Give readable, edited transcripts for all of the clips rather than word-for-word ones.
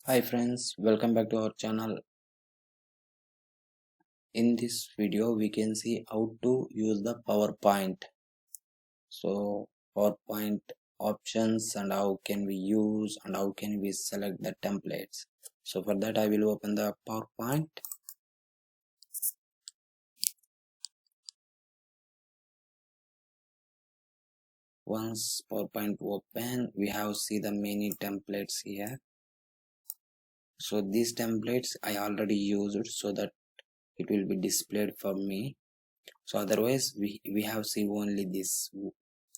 Hi friends, welcome back to our channel. In this video we can see how to use the PowerPoint. So PowerPoint options and how can we use and how can we select the templates. So for that I will open the PowerPoint. Once PowerPoint open, we have see the many templates here. So these templates I already used so that it will be displayed for me. So otherwise we have see only this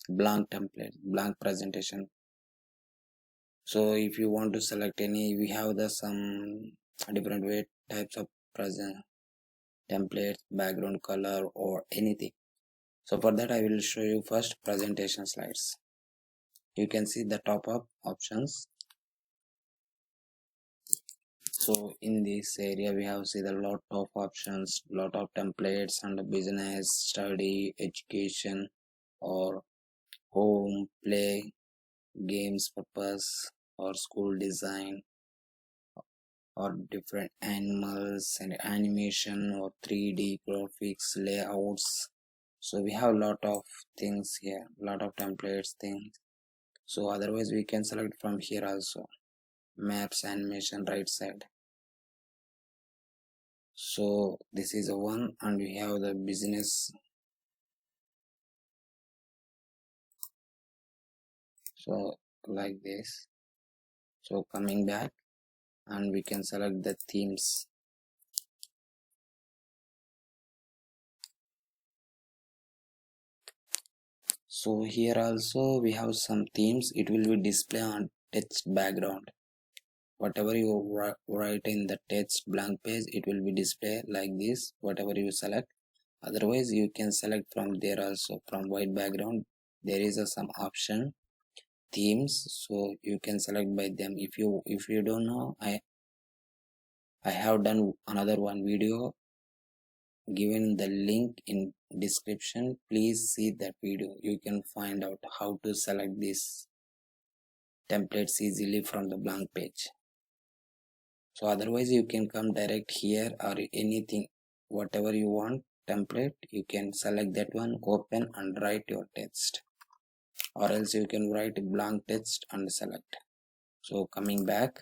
blank template, blank presentation. So if you want to select any, we have the some different way types of present templates, background color or anything. So for that I will show you first presentation slides. You can see the top up options. So in this area we have see the lot of options, lot of templates and business, study, education or home, play, games purpose or school design or different animals and animation or 3D graphics layouts. So we have a lot of things here, lot of templates things. So otherwise we can select from here also, maps, animation, right side. So this is a one, and we have the business. So like this. So coming back, and we can select the themes. So here also we have some themes. It will be display on text background. Whatever you write in the text blank page, it will be displayed like this, whatever you select. Otherwise you can select from there also, from white background there is some option themes, so you can select by them. If you don't know, I have done another one video, given the link in description. Please see that video, you can find out how to select these templates easily from the blank page. So otherwise you can come direct here, or anything whatever you want template, you can select that one, open and write your text, or else you can write blank text and select. So coming back,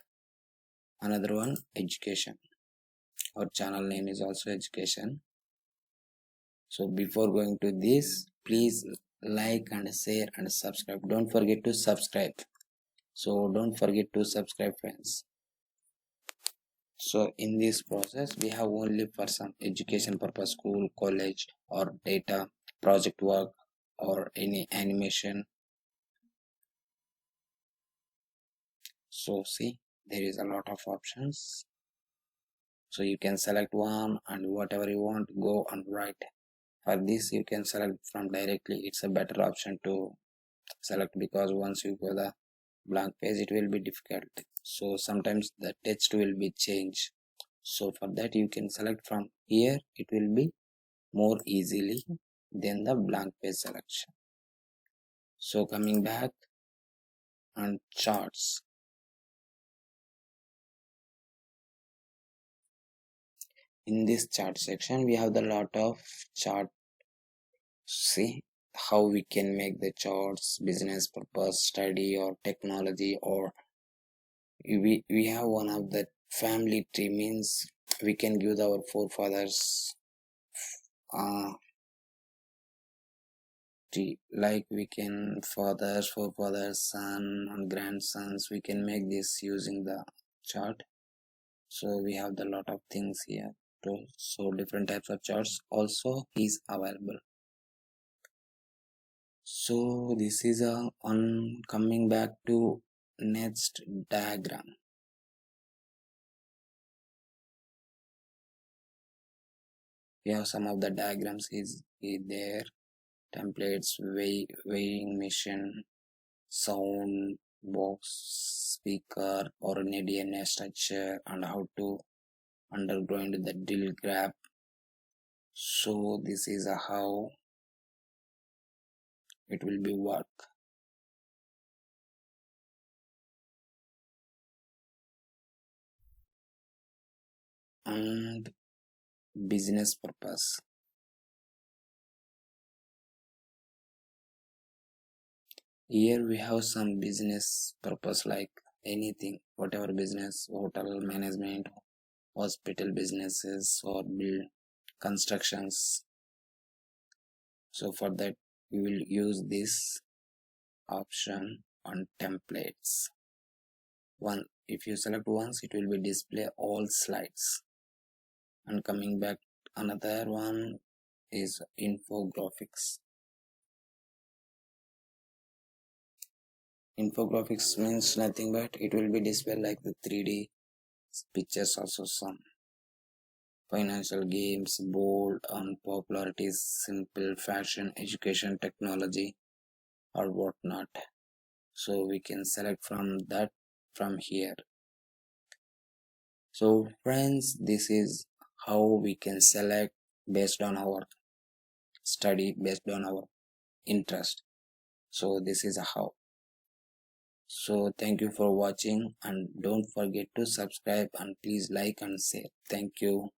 another one, education. Our channel name is also education. So before going to this, please like and share and subscribe. Don't forget to subscribe. So don't forget to subscribe friends. So in this process we have only for some education purpose, school, college or data, project work or any animation. So see, there is a lot of options. So you can select one and whatever you want, go and write. For this you can select from directly. It's a better option to select, because once you go the blank page it will be difficult. So sometimes the text will be changed. So for that you can select from here, it will be more easily than the blank page selection. So coming back, and charts. In this chart section we have the lot of chart. See how we can make the charts, business purpose, study or technology, or we have one of the family tree, means we can give our forefathers tree, like we can fathers, forefathers, son and grandsons, we can make this using the chart. So we have the lot of things here too. So different types of charts also is available. So this is a on coming back to next diagram. We have some of the diagrams is there, templates, weighing machine, sound box, speaker or an DNA structure, and how to underground the drill graph. So this is a how it will be work. and business purpose. Here we have some business purpose like anything, whatever business, hotel management, hospital businesses, or build constructions. So for that we will use this option on templates. One, if you select once, it will be display all slides. And coming back, another one is infographics. Infographics means nothing but it will be displayed like the 3D pictures, also some financial games, bold and popularities, simple fashion, education, technology, or whatnot. So we can select from that from here. So friends, this is how we can select based on our study, based on our interest. So this is how. So thank you for watching, and don't forget to subscribe and please like and share. Thank you.